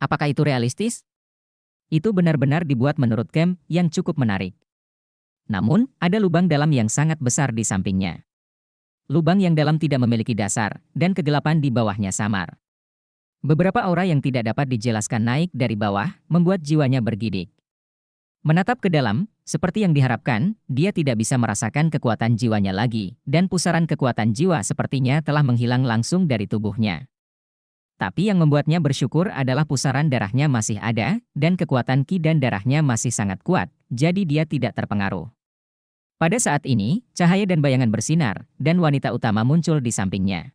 Apakah itu realistis? Itu benar-benar dibuat menurut camp yang cukup menarik. Namun, ada lubang dalam yang sangat besar di sampingnya. Lubang yang dalam tidak memiliki dasar, dan kegelapan di bawahnya samar. Beberapa aura yang tidak dapat dijelaskan naik dari bawah, membuat jiwanya bergidik. Menatap ke dalam, seperti yang diharapkan, dia tidak bisa merasakan kekuatan jiwanya lagi, dan pusaran kekuatan jiwa sepertinya telah menghilang langsung dari tubuhnya. Tapi yang membuatnya bersyukur adalah pusaran darahnya masih ada, dan kekuatan ki dan darahnya masih sangat kuat, jadi dia tidak terpengaruh. Pada saat ini, cahaya dan bayangan bersinar, dan wanita utama muncul di sampingnya.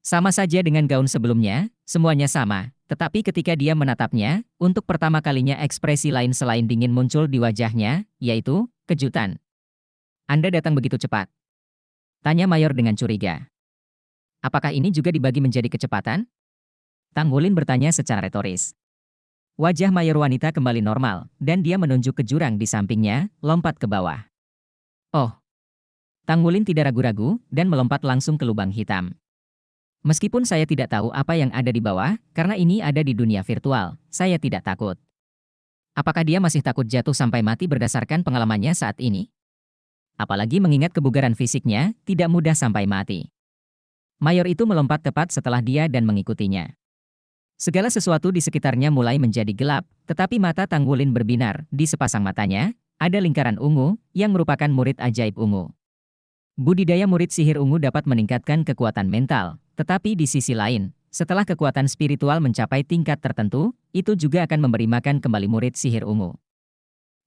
Sama saja dengan gaun sebelumnya, semuanya sama, tetapi ketika dia menatapnya, untuk pertama kalinya ekspresi lain selain dingin muncul di wajahnya, yaitu kejutan. "Anda datang begitu cepat?" tanya Mayor dengan curiga. "Apakah ini juga dibagi menjadi kecepatan?" Tang Wulin bertanya secara retoris. Wajah Mayor wanita kembali normal, dan dia menunjuk ke jurang di sampingnya, lompat ke bawah. "Oh." Tang Wulin tidak ragu-ragu, dan melompat langsung ke lubang hitam. "Meskipun saya tidak tahu apa yang ada di bawah, karena ini ada di dunia virtual, saya tidak takut." Apakah dia masih takut jatuh sampai mati berdasarkan pengalamannya saat ini? Apalagi mengingat kebugaran fisiknya, tidak mudah sampai mati. Mayor itu melompat tepat setelah dia dan mengikutinya. Segala sesuatu di sekitarnya mulai menjadi gelap, tetapi mata Tang Wulin berbinar. Di sepasang matanya, ada lingkaran ungu, yang merupakan murid ajaib ungu. Budidaya murid sihir ungu dapat meningkatkan kekuatan mental, tetapi di sisi lain, setelah kekuatan spiritual mencapai tingkat tertentu, itu juga akan memberi makan kembali murid sihir ungu.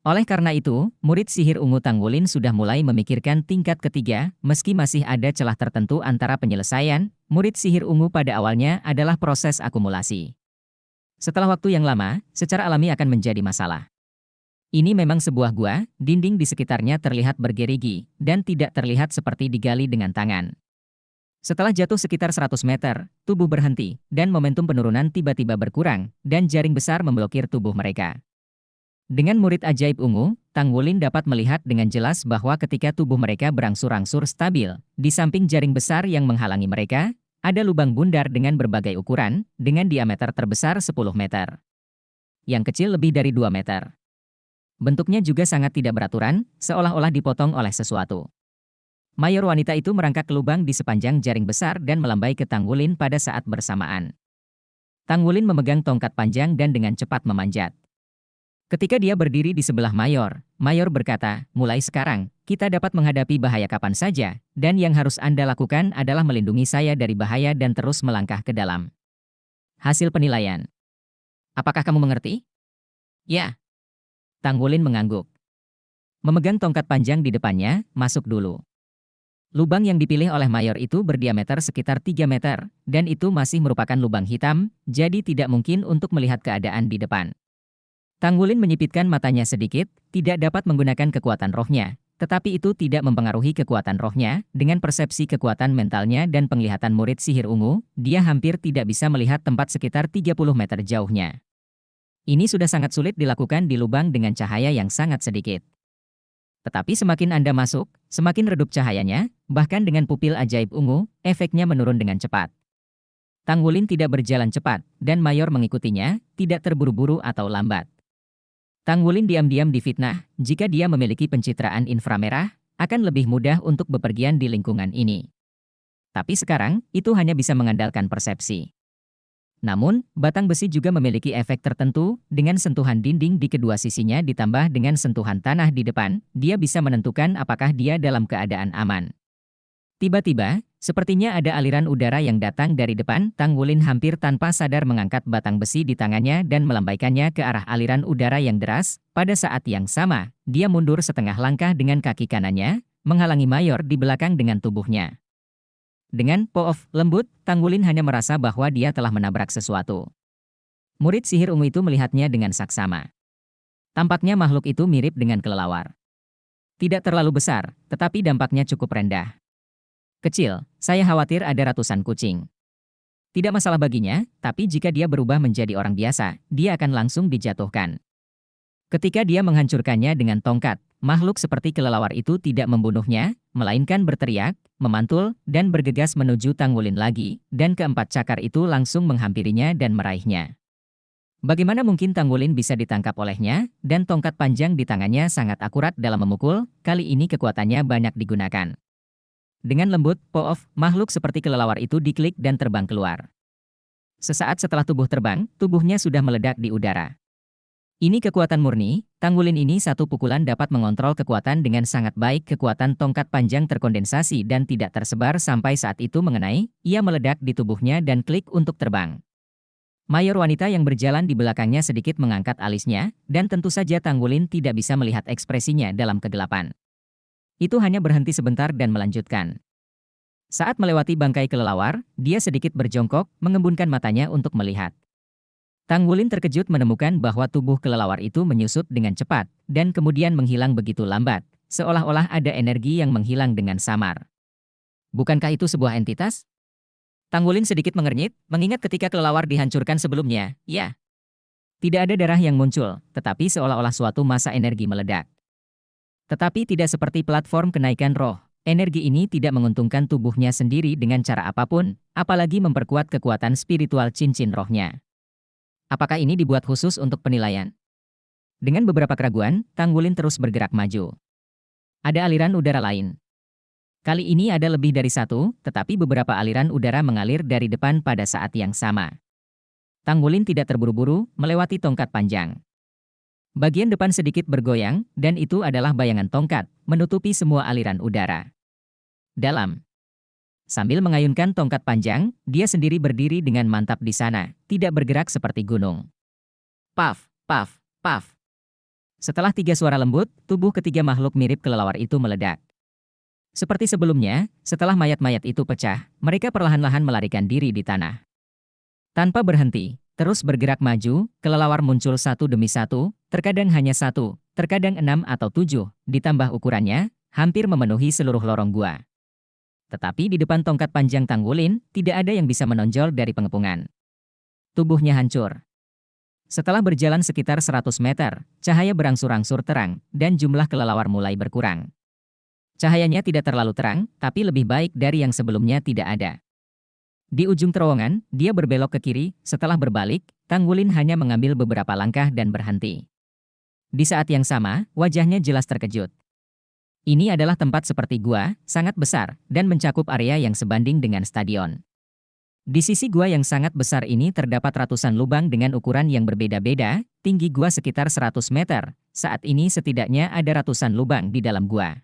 Oleh karena itu, murid sihir ungu Tang Wulin sudah mulai memikirkan tingkat ketiga, meski masih ada celah tertentu antara penyelesaian. Murid sihir ungu pada awalnya adalah proses akumulasi. Setelah waktu yang lama, secara alami akan menjadi masalah. Ini memang sebuah gua, dinding di sekitarnya terlihat bergerigi, dan tidak terlihat seperti digali dengan tangan. Setelah jatuh sekitar 100 meter, tubuh berhenti, dan momentum penurunan tiba-tiba berkurang, dan jaring besar memblokir tubuh mereka. Dengan murid ajaib ungu, Tang Wulin dapat melihat dengan jelas bahwa ketika tubuh mereka berangsur-angsur stabil, di samping jaring besar yang menghalangi mereka, ada lubang bundar dengan berbagai ukuran, dengan diameter terbesar 10 meter. Yang kecil lebih dari 2 meter. Bentuknya juga sangat tidak beraturan, seolah-olah dipotong oleh sesuatu. Mayor wanita itu merangkak ke lubang di sepanjang jaring besar dan melambai ke Tang Wulin pada saat bersamaan. Tang Wulin memegang tongkat panjang dan dengan cepat memanjat. Ketika dia berdiri di sebelah Mayor, Mayor berkata, "Mulai sekarang, kita dapat menghadapi bahaya kapan saja, dan yang harus Anda lakukan adalah melindungi saya dari bahaya dan terus melangkah ke dalam." Hasil penilaian. Apakah kamu mengerti? Ya. Tang Wulin mengangguk. Memegang tongkat panjang di depannya, masuk dulu. Lubang yang dipilih oleh Mayor itu berdiameter sekitar 3 meter, dan itu masih merupakan lubang hitam, jadi tidak mungkin untuk melihat keadaan di depan. Tang Wulin menyipitkan matanya sedikit, tidak dapat menggunakan kekuatan rohnya, tetapi itu tidak mempengaruhi kekuatan rohnya. Dengan persepsi kekuatan mentalnya dan penglihatan murid sihir ungu, dia hampir tidak bisa melihat tempat sekitar 30 meter jauhnya. Ini sudah sangat sulit dilakukan di lubang dengan cahaya yang sangat sedikit. Tetapi semakin Anda masuk, semakin redup cahayanya, bahkan dengan pupil ajaib ungu, efeknya menurun dengan cepat. Tang Wulin tidak berjalan cepat, dan Mayor mengikutinya, tidak terburu-buru atau lambat. Tang Wulin diam-diam difitnah, jika dia memiliki pencitraan inframerah, akan lebih mudah untuk bepergian di lingkungan ini. Tapi sekarang, itu hanya bisa mengandalkan persepsi. Namun, batang besi juga memiliki efek tertentu, dengan sentuhan dinding di kedua sisinya ditambah dengan sentuhan tanah di depan, dia bisa menentukan apakah dia dalam keadaan aman. Tiba-tiba, sepertinya ada aliran udara yang datang dari depan. Tang Wulin hampir tanpa sadar mengangkat batang besi di tangannya dan melambaikannya ke arah aliran udara yang deras. Pada saat yang sama, dia mundur setengah langkah dengan kaki kanannya, menghalangi Mayor di belakang dengan tubuhnya. Dengan poof lembut, Tang Wulin hanya merasa bahwa dia telah menabrak sesuatu. Murid sihir ungu itu melihatnya dengan saksama. Tampaknya makhluk itu mirip dengan kelelawar. Tidak terlalu besar, tetapi dampaknya cukup rendah. Kecil, saya khawatir ada ratusan kucing. Tidak masalah baginya, tapi jika dia berubah menjadi orang biasa, dia akan langsung dijatuhkan. Ketika dia menghancurkannya dengan tongkat, makhluk seperti kelelawar itu tidak membunuhnya, melainkan berteriak, memantul, dan bergegas menuju Tang Wulin lagi, dan keempat cakar itu langsung menghampirinya dan meraihnya. Bagaimana mungkin Tanggulin bisa ditangkap olehnya, dan tongkat panjang di tangannya sangat akurat dalam memukul, kali ini kekuatannya banyak digunakan. Dengan lembut, poof, makhluk seperti kelelawar itu diklik dan terbang keluar. Sesaat setelah tubuh terbang, tubuhnya sudah meledak di udara. Ini kekuatan murni, Tanggulin ini satu pukulan dapat mengontrol kekuatan dengan sangat baik. Kekuatan tongkat panjang terkondensasi dan tidak tersebar sampai saat itu mengenai, ia meledak di tubuhnya dan klik untuk terbang. Mayor wanita yang berjalan di belakangnya sedikit mengangkat alisnya, dan tentu saja Tanggulin tidak bisa melihat ekspresinya dalam kegelapan. Itu hanya berhenti sebentar dan melanjutkan. Saat melewati bangkai kelelawar, dia sedikit berjongkok, mengembunkan matanya untuk melihat. Tanggulin terkejut menemukan bahwa tubuh kelelawar itu menyusut dengan cepat, dan kemudian menghilang begitu lambat, seolah-olah ada energi yang menghilang dengan samar. Bukankah itu sebuah entitas? Tanggulin sedikit mengernyit, mengingat ketika kelelawar dihancurkan sebelumnya, ya. Tidak ada darah yang muncul, tetapi seolah-olah suatu massa energi meledak. Tetapi tidak seperti platform kenaikan roh, energi ini tidak menguntungkan tubuhnya sendiri dengan cara apapun, apalagi memperkuat kekuatan spiritual cincin rohnya. Apakah ini dibuat khusus untuk penilaian? Dengan beberapa keraguan, Tanggulin terus bergerak maju. Ada aliran udara lain. Kali ini ada lebih dari satu, tetapi beberapa aliran udara mengalir dari depan pada saat yang sama. Tanggulin tidak terburu-buru, melewati tongkat panjang. Bagian depan sedikit bergoyang, dan itu adalah bayangan tongkat, menutupi semua aliran udara. Dalam. Sambil mengayunkan tongkat panjang, dia sendiri berdiri dengan mantap di sana, tidak bergerak seperti gunung. Paf, paf, paf. Setelah 3 suara lembut, tubuh ketiga makhluk mirip kelelawar itu meledak. Seperti sebelumnya, setelah mayat-mayat itu pecah, mereka perlahan-lahan melarikan diri di tanah. Tanpa berhenti, terus bergerak maju, kelelawar muncul satu demi satu, terkadang hanya satu, terkadang 6 atau 7, ditambah ukurannya, hampir memenuhi seluruh lorong gua. Tetapi di depan tongkat panjang Tanggulin, tidak ada yang bisa menonjol dari pengepungan. Tubuhnya hancur. Setelah berjalan sekitar 100 meter, cahaya berangsur-angsur terang, dan jumlah kelelawar mulai berkurang. Cahayanya tidak terlalu terang, tapi lebih baik dari yang sebelumnya tidak ada. Di ujung terowongan, dia berbelok ke kiri, setelah berbalik, Tanggulin hanya mengambil beberapa langkah dan berhenti. Di saat yang sama, wajahnya jelas terkejut. Ini adalah tempat seperti gua, sangat besar, dan mencakup area yang sebanding dengan stadion. Di sisi gua yang sangat besar ini terdapat ratusan lubang dengan ukuran yang berbeda-beda, tinggi gua sekitar 100 meter, saat ini setidaknya ada ratusan lubang di dalam gua.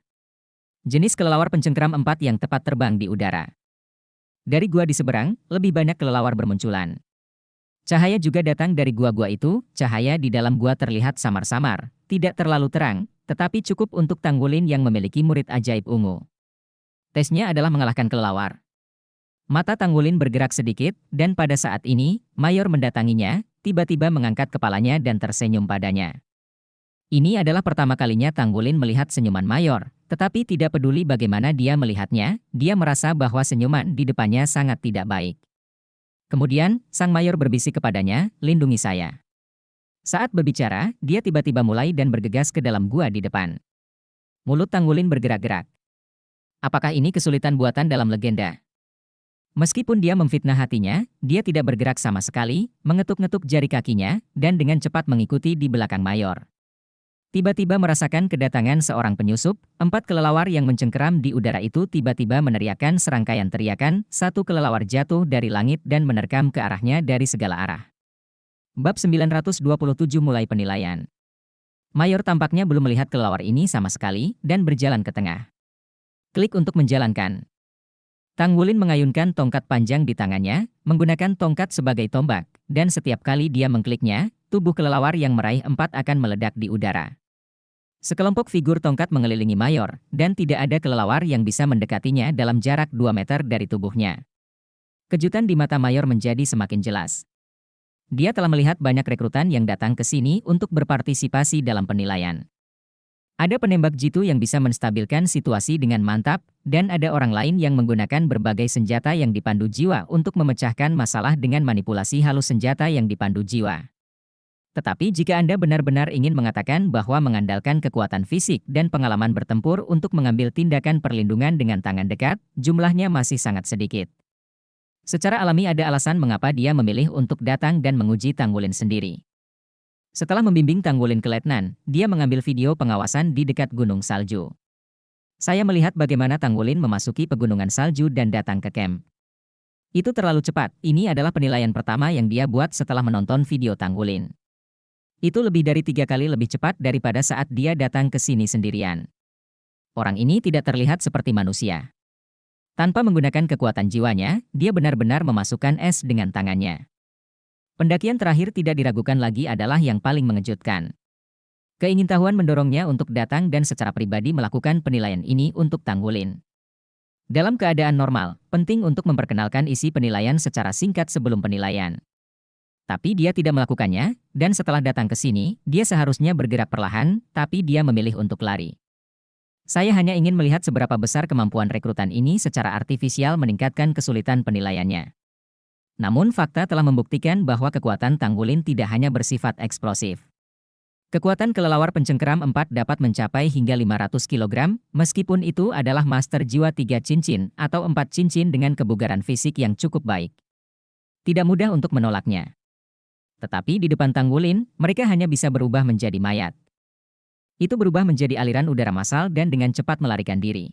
Jenis kelelawar pencengkeram 4 yang tepat terbang di udara. Dari gua di seberang, lebih banyak kelelawar bermunculan. Cahaya juga datang dari gua-gua itu, cahaya di dalam gua terlihat samar-samar, tidak terlalu terang, tetapi cukup untuk Tanggulin yang memiliki murid ajaib ungu. Tesnya adalah mengalahkan kelelawar. Mata Tanggulin bergerak sedikit, dan pada saat ini, Mayor mendatanginya, tiba-tiba mengangkat kepalanya dan tersenyum padanya. Ini adalah pertama kalinya Tanggulin melihat senyuman Mayor, tetapi tidak peduli bagaimana dia melihatnya, dia merasa bahwa senyuman di depannya sangat tidak baik. Kemudian, sang Mayor berbisik kepadanya, "Lindungi saya." Saat berbicara, dia tiba-tiba mulai dan bergegas ke dalam gua di depan. Mulut Tanggulin bergerak-gerak. Apakah ini kesulitan buatan dalam legenda? Meskipun dia memfitnah hatinya, dia tidak bergerak sama sekali, mengetuk-ngetuk jari kakinya, dan dengan cepat mengikuti di belakang Mayor. Tiba-tiba merasakan kedatangan seorang penyusup, 4 kelelawar yang mencengkeram di udara itu tiba-tiba meneriakkan serangkaian teriakan, satu kelelawar jatuh dari langit dan menerkam ke arahnya dari segala arah. Bab 927 mulai penilaian. Mayor tampaknya belum melihat kelelawar ini sama sekali, dan berjalan ke tengah. Klik untuk menjalankan. Tanggulin mengayunkan tongkat panjang di tangannya, menggunakan tongkat sebagai tombak, dan setiap kali dia mengkliknya, tubuh kelelawar yang meraih 4 akan meledak di udara. Sekelompok figur tongkat mengelilingi Mayor, dan tidak ada kelelawar yang bisa mendekatinya dalam jarak 2 meter dari tubuhnya. Kejutan di mata Mayor menjadi semakin jelas. Dia telah melihat banyak rekrutan yang datang ke sini untuk berpartisipasi dalam penilaian. Ada penembak jitu yang bisa menstabilkan situasi dengan mantap, dan ada orang lain yang menggunakan berbagai senjata yang dipandu jiwa untuk memecahkan masalah dengan manipulasi halus senjata yang dipandu jiwa. Tetapi jika Anda benar-benar ingin mengatakan bahwa mengandalkan kekuatan fisik dan pengalaman bertempur untuk mengambil tindakan perlindungan dengan tangan dekat, jumlahnya masih sangat sedikit. Secara alami ada alasan mengapa dia memilih untuk datang dan menguji Tanggulin sendiri. Setelah membimbing Tanggulin ke letnan, dia mengambil video pengawasan di dekat gunung salju. Saya melihat bagaimana Tanggulin memasuki pegunungan salju dan datang ke camp. Itu terlalu cepat, ini adalah penilaian pertama yang dia buat setelah menonton video Tanggulin. Itu lebih dari 3 kali lebih cepat daripada saat dia datang ke sini sendirian. Orang ini tidak terlihat seperti manusia. Tanpa menggunakan kekuatan jiwanya, dia benar-benar memasukkan es dengan tangannya. Pendakian terakhir tidak diragukan lagi adalah yang paling mengejutkan. Keingintahuan mendorongnya untuk datang dan secara pribadi melakukan penilaian ini untuk Tanggulin. Dalam keadaan normal, penting untuk memperkenalkan isi penilaian secara singkat sebelum penilaian. Tapi dia tidak melakukannya, dan setelah datang ke sini, dia seharusnya bergerak perlahan, tapi dia memilih untuk lari. Saya hanya ingin melihat seberapa besar kemampuan rekrutan ini secara artifisial meningkatkan kesulitan penilaiannya. Namun fakta telah membuktikan bahwa kekuatan Tanggulin tidak hanya bersifat eksplosif. Kekuatan kelelawar pencengkeram 4 dapat mencapai hingga 500 kg, meskipun itu adalah master jiwa 3 cincin atau 4 cincin dengan kebugaran fisik yang cukup baik. Tidak mudah untuk menolaknya. Tetapi di depan Tanggulin, mereka hanya bisa berubah menjadi mayat. Itu berubah menjadi aliran udara massal dan dengan cepat melarikan diri.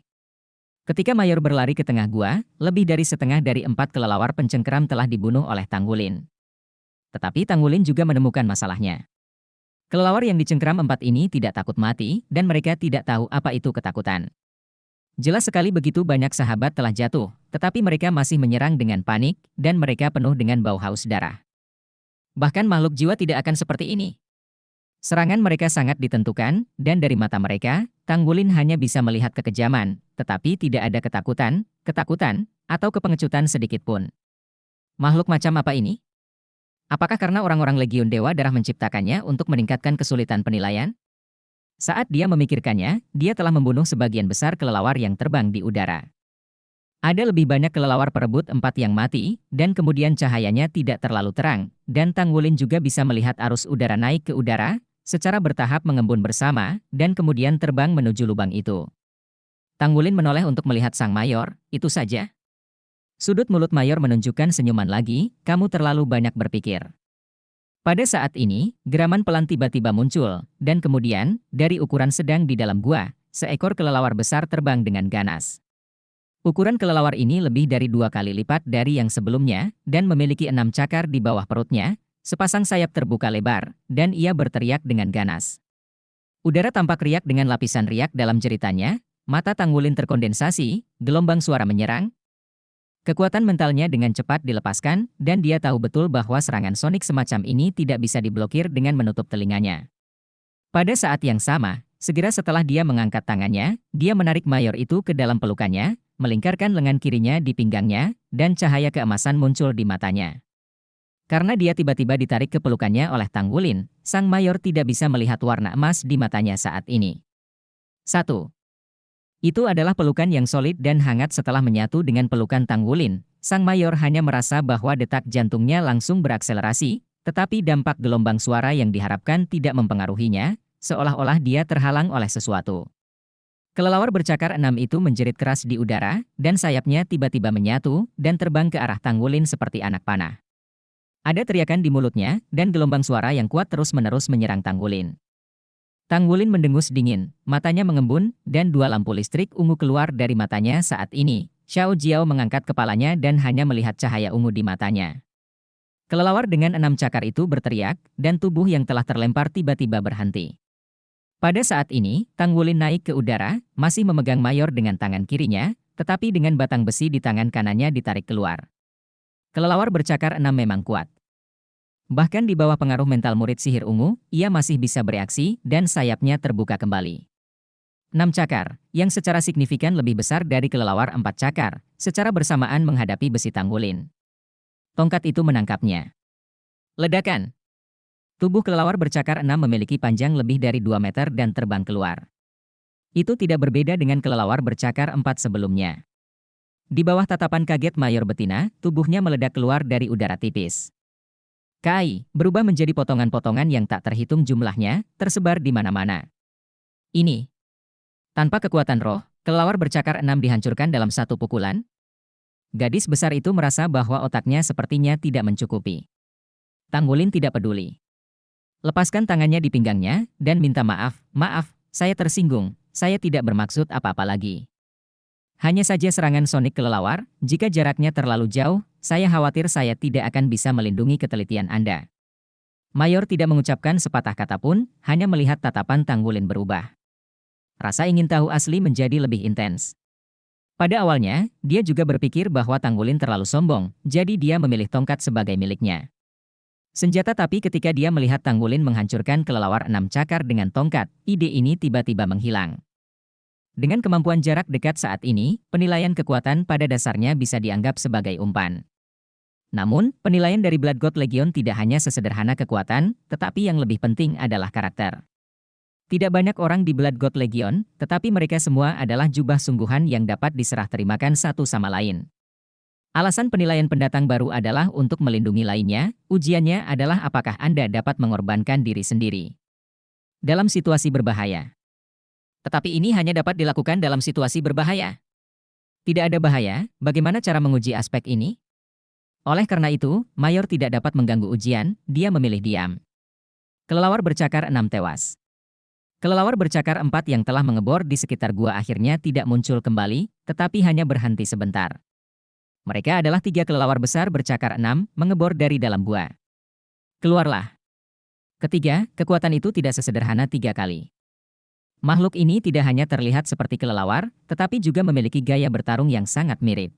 Ketika Mayor berlari ke tengah gua, lebih dari setengah dari 4 kelelawar pencengkeram telah dibunuh oleh Tanggulin. Tetapi Tanggulin juga menemukan masalahnya. Kelelawar yang dicengkeram 4 ini tidak takut mati, dan mereka tidak tahu apa itu ketakutan. Jelas sekali begitu banyak sahabat telah jatuh, tetapi mereka masih menyerang dengan panik, dan mereka penuh dengan bau haus darah. Bahkan makhluk jiwa tidak akan seperti ini. Serangan mereka sangat ditentukan, dan dari mata mereka, Tanggulin hanya bisa melihat kekejaman, tetapi tidak ada ketakutan, atau kepengecutan sedikit pun. Makhluk macam apa ini? Apakah karena orang-orang Legiun Dewa Darah menciptakannya untuk meningkatkan kesulitan penilaian? Saat dia memikirkannya, dia telah membunuh sebagian besar kelelawar yang terbang di udara. Ada lebih banyak kelelawar perebut 4 yang mati, dan kemudian cahayanya tidak terlalu terang, dan Tanggulin juga bisa melihat arus udara naik ke udara, secara bertahap mengembun bersama, dan kemudian terbang menuju lubang itu. Tanggulin menoleh untuk melihat sang Mayor, itu saja. Sudut mulut Mayor menunjukkan senyuman lagi, kamu terlalu banyak berpikir. Pada saat ini, geraman pelan tiba-tiba muncul, dan kemudian, dari ukuran sedang di dalam gua, seekor kelelawar besar terbang dengan ganas. Ukuran kelelawar ini lebih dari 2 kali lipat dari yang sebelumnya, dan memiliki 6 cakar di bawah perutnya, sepasang sayap terbuka lebar, dan ia berteriak dengan ganas. Udara tampak riak dengan lapisan riak dalam jeritannya, mata Tanggulin terkondensasi, gelombang suara menyerang. Kekuatan mentalnya dengan cepat dilepaskan, dan dia tahu betul bahwa serangan sonik semacam ini tidak bisa diblokir dengan menutup telinganya. Pada saat yang sama, segera setelah dia mengangkat tangannya, dia menarik Mayor itu ke dalam pelukannya, melingkarkan lengan kirinya di pinggangnya, dan cahaya keemasan muncul di matanya. Karena dia tiba-tiba ditarik ke pelukannya oleh Tanggulin, sang Mayor tidak bisa melihat warna emas di matanya saat ini. 1. Itu adalah pelukan yang solid dan hangat. Setelah menyatu dengan pelukan Tanggulin, sang Mayor hanya merasa bahwa detak jantungnya langsung berakselerasi, tetapi dampak gelombang suara yang diharapkan tidak mempengaruhinya, seolah-olah dia terhalang oleh sesuatu. Kelelawar bercakar 6 itu menjerit keras di udara, dan sayapnya tiba-tiba menyatu dan terbang ke arah Tanggulin seperti anak panah. Ada teriakan di mulutnya, dan gelombang suara yang kuat terus-menerus menyerang Tanggulin. Tanggulin mendengus dingin, matanya mengembun, dan 2 lampu listrik ungu keluar dari matanya saat ini. Xiao Jiao mengangkat kepalanya dan hanya melihat cahaya ungu di matanya. Kelelawar dengan 6 cakar itu berteriak, dan tubuh yang telah terlempar tiba-tiba berhenti. Pada saat ini, Tanggulin naik ke udara, masih memegang Mayor dengan tangan kirinya, tetapi dengan batang besi di tangan kanannya ditarik keluar. Kelelawar bercakar 6 memang kuat. Bahkan di bawah pengaruh mental murid sihir ungu, ia masih bisa bereaksi dan sayapnya terbuka kembali. 6 cakar, yang secara signifikan lebih besar dari kelelawar 4 cakar, secara bersamaan menghadapi besi Tanggulin. Tongkat itu menangkapnya. Ledakan! Tubuh kelelawar bercakar 6 memiliki panjang lebih dari 2 meter dan terbang keluar. Itu tidak berbeda dengan kelelawar bercakar 4 sebelumnya. Di bawah tatapan kaget Mayor betina, tubuhnya meledak keluar dari udara tipis. Kai berubah menjadi potongan-potongan yang tak terhitung jumlahnya, tersebar di mana-mana. Ini. Tanpa kekuatan roh, kelelawar bercakar 6 dihancurkan dalam satu pukulan. Gadis besar itu merasa bahwa otaknya sepertinya tidak mencukupi. Tanggulin tidak peduli. Lepaskan tangannya di pinggangnya, dan minta maaf, maaf, saya tersinggung, saya tidak bermaksud apa-apa lagi. Hanya saja serangan sonik kelelawar, jika jaraknya terlalu jauh, saya khawatir saya tidak akan bisa melindungi ketelitian Anda. Mayor tidak mengucapkan sepatah kata pun, hanya melihat tatapan Tanggulin berubah. Rasa ingin tahu asli menjadi lebih intens. Pada awalnya, dia juga berpikir bahwa Tanggulin terlalu sombong, jadi dia memilih tongkat sebagai miliknya. Senjata tapi ketika dia melihat Tanggulin menghancurkan kelelawar 6 cakar dengan tongkat, ide ini tiba-tiba menghilang. Dengan kemampuan jarak dekat saat ini, penilaian kekuatan pada dasarnya bisa dianggap sebagai umpan. Namun, penilaian dari Blood God Legion tidak hanya sesederhana kekuatan, tetapi yang lebih penting adalah karakter. Tidak banyak orang di Blood God Legion, tetapi mereka semua adalah jubah sungguhan yang dapat diserah terimakan satu sama lain. Alasan penilaian pendatang baru adalah untuk melindungi lainnya, ujiannya adalah apakah Anda dapat mengorbankan diri sendiri dalam situasi berbahaya. Tetapi ini hanya dapat dilakukan dalam situasi berbahaya. Tidak ada bahaya, bagaimana cara menguji aspek ini? Oleh karena itu, Mayor tidak dapat mengganggu ujian, dia memilih diam. Kelelawar bercakar 6 tewas. Kelelawar bercakar 4 yang telah mengebor di sekitar gua akhirnya tidak muncul kembali, tetapi hanya berhenti sebentar. Mereka adalah 3 kelelawar besar bercakar 6, mengebor dari dalam gua. Keluarlah. Ketiga, kekuatan itu tidak sesederhana 3 kali. Makhluk ini tidak hanya terlihat seperti kelelawar, tetapi juga memiliki gaya bertarung yang sangat mirip.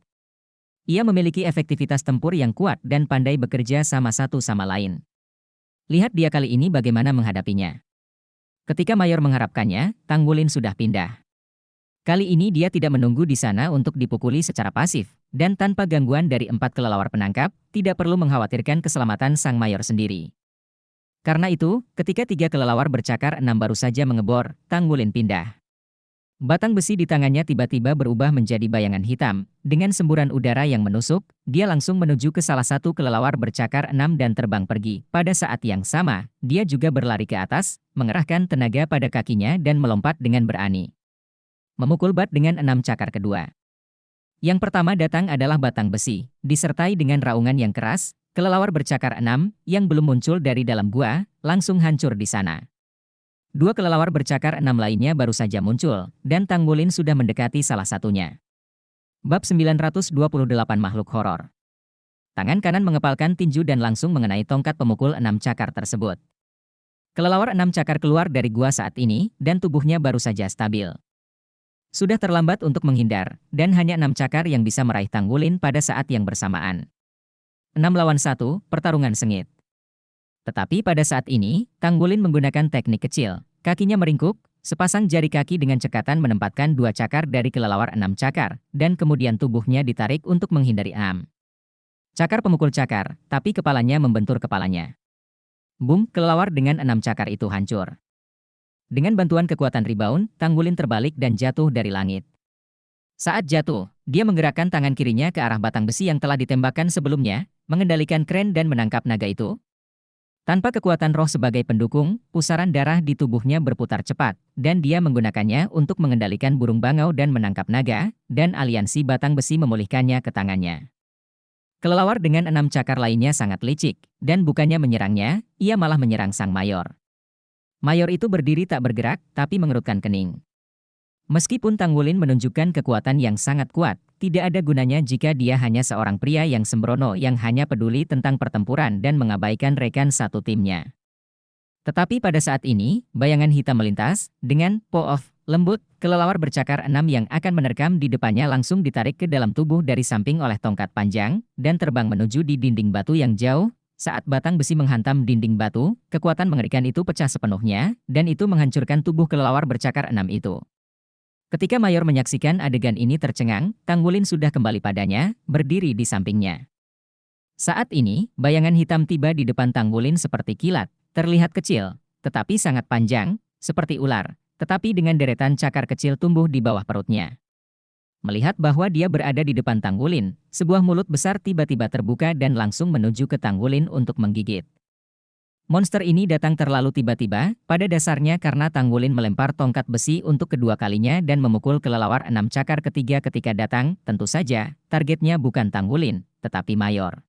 Ia memiliki efektivitas tempur yang kuat dan pandai bekerja sama satu sama lain. Lihat dia kali ini bagaimana menghadapinya. Ketika Mayor mengharapkannya, Tanggulin sudah pindah. Kali ini dia tidak menunggu di sana untuk dipukuli secara pasif, dan tanpa gangguan dari 4 kelelawar penangkap, tidak perlu mengkhawatirkan keselamatan sang Mayor sendiri. Karena itu, ketika 3 kelelawar bercakar 6 baru saja mengebor, Tanggulin pindah. Batang besi di tangannya tiba-tiba berubah menjadi bayangan hitam. Dengan semburan udara yang menusuk, dia langsung menuju ke salah satu kelelawar bercakar 6 dan terbang pergi. Pada saat yang sama, dia juga berlari ke atas, mengerahkan tenaga pada kakinya dan melompat dengan berani. Memukul bat dengan 6 cakar kedua. Yang pertama datang adalah batang besi, disertai dengan raungan yang keras, kelelawar bercakar 6, yang belum muncul dari dalam gua, langsung hancur di sana. 2 kelelawar bercakar 6 lainnya baru saja muncul, dan Tanggulin sudah mendekati salah satunya. Bab 928 Makhluk Horor. Tangan kanan mengepalkan tinju dan langsung mengenai tongkat pemukul 6 cakar tersebut. Kelelawar 6 cakar keluar dari gua saat ini, dan tubuhnya baru saja stabil. Sudah terlambat untuk menghindar, dan hanya 6 cakar yang bisa meraih Tanggulin pada saat yang bersamaan. 6 lawan 1, pertarungan sengit. Tetapi pada saat ini, Tanggulin menggunakan teknik kecil. Kakinya meringkuk, sepasang jari kaki dengan cekatan menempatkan 2 cakar dari kelelawar 6 cakar, dan kemudian tubuhnya ditarik untuk menghindari 6 cakar pemukul cakar, tapi kepalanya membentur kepalanya. Boom, kelelawar dengan 6 cakar itu hancur. Dengan bantuan kekuatan rebound, Tanggulin terbalik dan jatuh dari langit. Saat jatuh, dia menggerakkan tangan kirinya ke arah batang besi yang telah ditembakkan sebelumnya, mengendalikan kren dan menangkap naga itu. Tanpa kekuatan roh sebagai pendukung, pusaran darah di tubuhnya berputar cepat, dan dia menggunakannya untuk mengendalikan burung bangau dan menangkap naga, dan aliansi batang besi memulihkannya ke tangannya. Kelelawar dengan 6 cakar lainnya sangat licik, dan bukannya menyerangnya, ia malah menyerang sang Mayor. Mayor itu berdiri tak bergerak, tapi mengerutkan kening. Meskipun Tanggulin menunjukkan kekuatan yang sangat kuat, tidak ada gunanya jika dia hanya seorang pria yang sembrono yang hanya peduli tentang pertempuran dan mengabaikan rekan satu timnya. Tetapi pada saat ini, bayangan hitam melintas, dengan po-off lembut, kelelawar bercakar 6 yang akan menerkam di depannya langsung ditarik ke dalam tubuh dari samping oleh tongkat panjang, dan terbang menuju di dinding batu yang jauh. Saat batang besi menghantam dinding batu, kekuatan mengerikan itu pecah sepenuhnya, dan itu menghancurkan tubuh kelelawar bercakar 6 itu. Ketika Mayor menyaksikan adegan ini tercengang, Tanggulin sudah kembali padanya, berdiri di sampingnya. Saat ini, bayangan hitam tiba di depan Tanggulin seperti kilat, terlihat kecil, tetapi sangat panjang, seperti ular, tetapi dengan deretan cakar kecil tumbuh di bawah perutnya. Melihat bahwa dia berada di depan Tanggulin, sebuah mulut besar tiba-tiba terbuka dan langsung menuju ke Tanggulin untuk menggigit. Monster ini datang terlalu tiba-tiba, pada dasarnya karena Tanggulin melempar tongkat besi untuk kedua kalinya dan memukul kelelawar 6 cakar ketiga ketika datang, tentu saja, targetnya bukan Tanggulin, tetapi Mayor.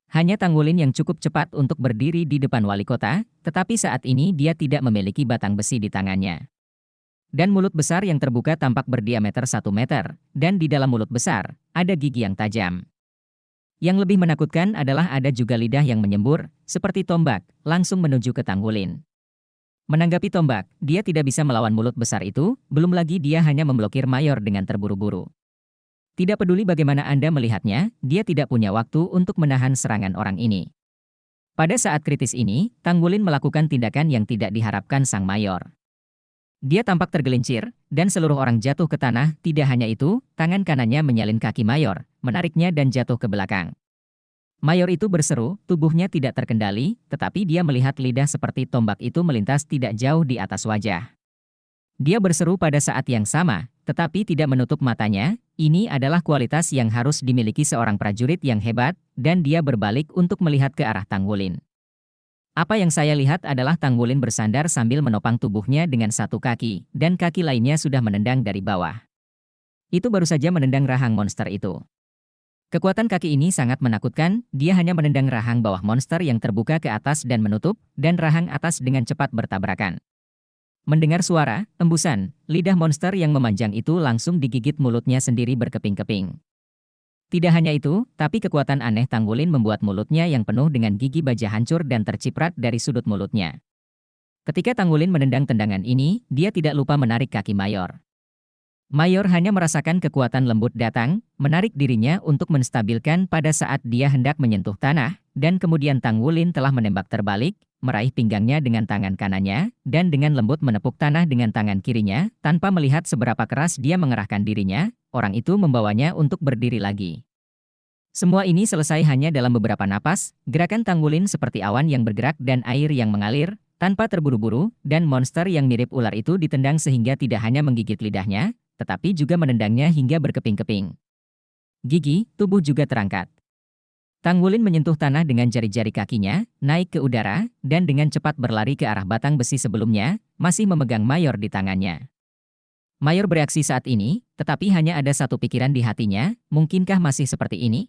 Hanya Tanggulin yang cukup cepat untuk berdiri di depan wali kota, tetapi saat ini dia tidak memiliki batang besi di tangannya. Dan mulut besar yang terbuka tampak berdiameter 1 meter, dan di dalam mulut besar, ada gigi yang tajam. Yang lebih menakutkan adalah ada juga lidah yang menyembur, seperti tombak, langsung menuju ke Tanggulin. Menanggapi tombak, dia tidak bisa melawan mulut besar itu, belum lagi dia hanya memblokir Mayor dengan terburu-buru. Tidak peduli bagaimana Anda melihatnya, dia tidak punya waktu untuk menahan serangan orang ini. Pada saat kritis ini, Tanggulin melakukan tindakan yang tidak diharapkan sang Mayor. Dia tampak tergelincir, dan seluruh orang jatuh ke tanah. Tidak hanya itu, tangan kanannya menyalin kaki Mayor, menariknya dan jatuh ke belakang. Mayor itu berseru, tubuhnya tidak terkendali, tetapi dia melihat lidah seperti tombak itu melintas tidak jauh di atas wajah. Dia berseru pada saat yang sama, tetapi tidak menutup matanya. Ini adalah kualitas yang harus dimiliki seorang prajurit yang hebat, dan dia berbalik untuk melihat ke arah Tanggulin. Apa yang saya lihat adalah Tanggulin bersandar sambil menopang tubuhnya dengan satu kaki, dan kaki lainnya sudah menendang dari bawah. Itu baru saja menendang rahang monster itu. Kekuatan kaki ini sangat menakutkan, dia hanya menendang rahang bawah monster yang terbuka ke atas dan menutup, dan rahang atas dengan cepat bertabrakan. Mendengar suara, embusan, lidah monster yang memanjang itu langsung digigit mulutnya sendiri berkeping-keping. Tidak hanya itu, tapi kekuatan aneh Tanggulin membuat mulutnya yang penuh dengan gigi baja hancur dan terciprat dari sudut mulutnya. Ketika Tanggulin menendang tendangan ini, dia tidak lupa menarik kaki Mayor. Mayor hanya merasakan kekuatan lembut datang, menarik dirinya untuk menstabilkan pada saat dia hendak menyentuh tanah, dan kemudian Tanggulin telah menembak terbalik, meraih pinggangnya dengan tangan kanannya, dan dengan lembut menepuk tanah dengan tangan kirinya, tanpa melihat seberapa keras dia mengerahkan dirinya, orang itu membawanya untuk berdiri lagi. Semua ini selesai hanya dalam beberapa napas, gerakan Tanggulin seperti awan yang bergerak dan air yang mengalir, tanpa terburu-buru, dan monster yang mirip ular itu ditendang sehingga tidak hanya menggigit lidahnya, tetapi juga menendangnya hingga berkeping-keping. Gigi, tubuh juga terangkat. Tanggulin menyentuh tanah dengan jari-jari kakinya, naik ke udara, dan dengan cepat berlari ke arah batang besi sebelumnya, masih memegang Mayor di tangannya. Mayor bereaksi saat ini, tetapi hanya ada satu pikiran di hatinya, mungkinkah masih seperti ini?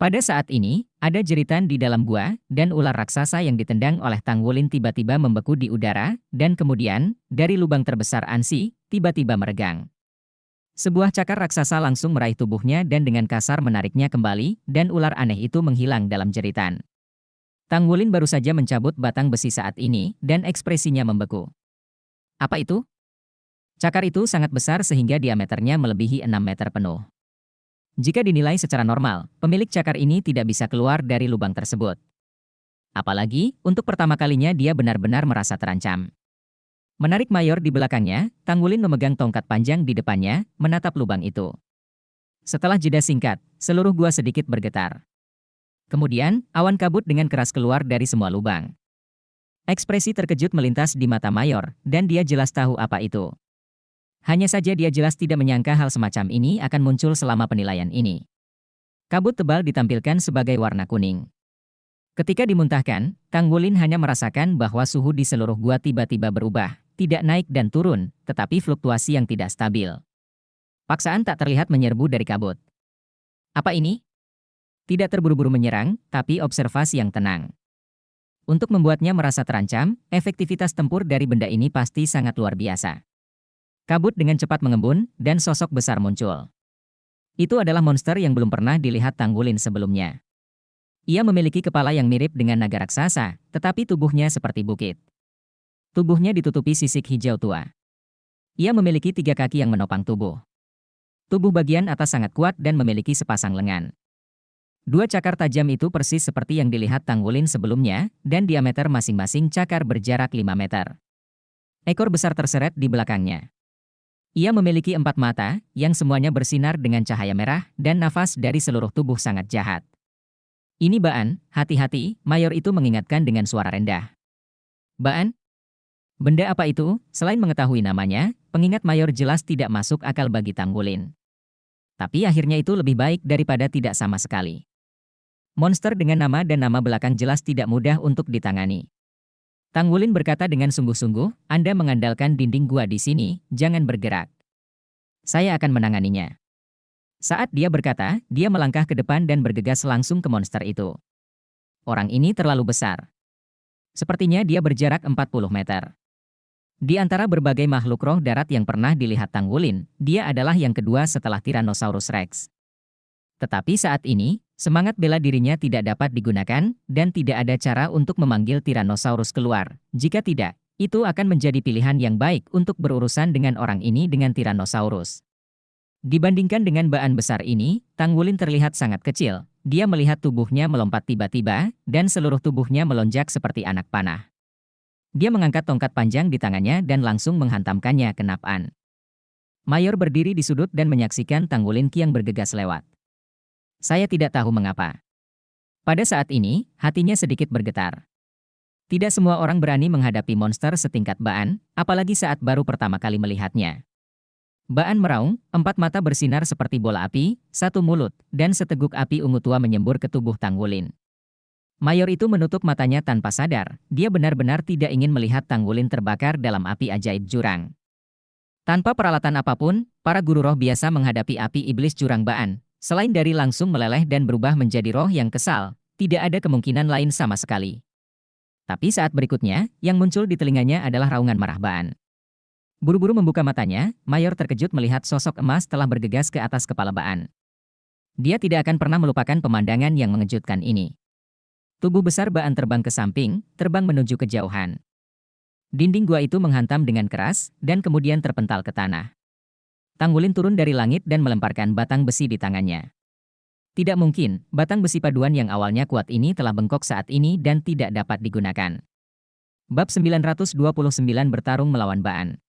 Pada saat ini, ada jeritan di dalam gua, dan ular raksasa yang ditendang oleh Tanggulin tiba-tiba membeku di udara, dan kemudian, dari lubang terbesar Ansi, tiba-tiba meregang. Sebuah cakar raksasa langsung meraih tubuhnya dan dengan kasar menariknya kembali, dan ular aneh itu menghilang dalam jeritan. Tanggulin baru saja mencabut batang besi saat ini, dan ekspresinya membeku. Apa itu? Cakar itu sangat besar sehingga diameternya melebihi 6 meter penuh. Jika dinilai secara normal, pemilik cakar ini tidak bisa keluar dari lubang tersebut. Apalagi, untuk pertama kalinya dia benar-benar merasa terancam. Menarik Mayor di belakangnya, Tanggulin memegang tongkat panjang di depannya, menatap lubang itu. Setelah jeda singkat, seluruh gua sedikit bergetar. Kemudian, awan kabut dengan keras keluar dari semua lubang. Ekspresi terkejut melintas di mata Mayor, dan dia jelas tahu apa itu. Hanya saja dia jelas tidak menyangka hal semacam ini akan muncul selama penilaian ini. Kabut tebal ditampilkan sebagai warna kuning. Ketika dimuntahkan, Tanggulin hanya merasakan bahwa suhu di seluruh gua tiba-tiba berubah, tidak naik dan turun, tetapi fluktuasi yang tidak stabil. Paksaan tak terlihat menyerbu dari kabut. Apa ini? Tidak terburu-buru menyerang, tapi observasi yang tenang. Untuk membuatnya merasa terancam, efektivitas tempur dari benda ini pasti sangat luar biasa. Kabut dengan cepat mengembun, dan sosok besar muncul. Itu adalah monster yang belum pernah dilihat Tanggulin sebelumnya. Ia memiliki kepala yang mirip dengan naga raksasa, tetapi tubuhnya seperti bukit. Tubuhnya ditutupi sisik hijau tua. Ia memiliki 3 kaki yang menopang tubuh. Tubuh bagian atas sangat kuat dan memiliki sepasang lengan. 2 cakar tajam itu persis seperti yang dilihat Tanggulin sebelumnya, dan diameter masing-masing cakar berjarak 5 meter. Ekor besar terseret di belakangnya. Ia memiliki 4 mata, yang semuanya bersinar dengan cahaya merah, dan nafas dari seluruh tubuh sangat jahat. Ini Baan, hati-hati, Mayor itu mengingatkan dengan suara rendah. Baan? Benda apa itu? Selain mengetahui namanya, pengingat Mayor jelas tidak masuk akal bagi Tanggulin. Tapi akhirnya itu lebih baik daripada tidak sama sekali. Monster dengan nama dan nama belakang jelas tidak mudah untuk ditangani. Tanggulin berkata dengan sungguh-sungguh, Anda mengandalkan dinding gua di sini, jangan bergerak. Saya akan menanganinya. Saat dia berkata, dia melangkah ke depan dan bergegas langsung ke monster itu. Orang ini terlalu besar. Sepertinya dia berjarak 40 meter. Di antara berbagai makhluk roh darat yang pernah dilihat Tanggulin, dia adalah yang kedua setelah Tyrannosaurus Rex. Tetapi saat ini, semangat bela dirinya tidak dapat digunakan, dan tidak ada cara untuk memanggil Tyrannosaurus keluar. Jika tidak, itu akan menjadi pilihan yang baik untuk berurusan dengan orang ini dengan Tyrannosaurus. Dibandingkan dengan baan besar ini, Tanggulin terlihat sangat kecil. Dia melihat tubuhnya melompat tiba-tiba, dan seluruh tubuhnya melonjak seperti anak panah. Dia mengangkat tongkat panjang di tangannya dan langsung menghantamkannya ke Nap'an. Mayor berdiri di sudut dan menyaksikan Tanggulin yang bergegas lewat. Saya tidak tahu mengapa. Pada saat ini, hatinya sedikit bergetar. Tidak semua orang berani menghadapi monster setingkat Baan, apalagi saat baru pertama kali melihatnya. Baan meraung, 4 mata bersinar seperti bola api, 1 mulut, dan seteguk api ungu tua menyembur ke tubuh Tanggulin. Mayor itu menutup matanya tanpa sadar, dia benar-benar tidak ingin melihat Tanggulin terbakar dalam api ajaib jurang. Tanpa peralatan apapun, para guru roh biasa menghadapi api iblis jurang Baan. Selain dari langsung meleleh dan berubah menjadi roh yang kesal, tidak ada kemungkinan lain sama sekali. Tapi saat berikutnya, yang muncul di telinganya adalah raungan marah Baan. Buru-buru membuka matanya, Mayor terkejut melihat sosok emas telah bergegas ke atas kepala Baan. Dia tidak akan pernah melupakan pemandangan yang mengejutkan ini. Tubuh besar Baan terbang ke samping, terbang menuju kejauhan. Dinding gua itu menghantam dengan keras, dan kemudian terpental ke tanah. Tanggulin turun dari langit dan melemparkan batang besi di tangannya. Tidak mungkin, batang besi paduan yang awalnya kuat ini telah bengkok saat ini dan tidak dapat digunakan. Bab 929 bertarung melawan Baan.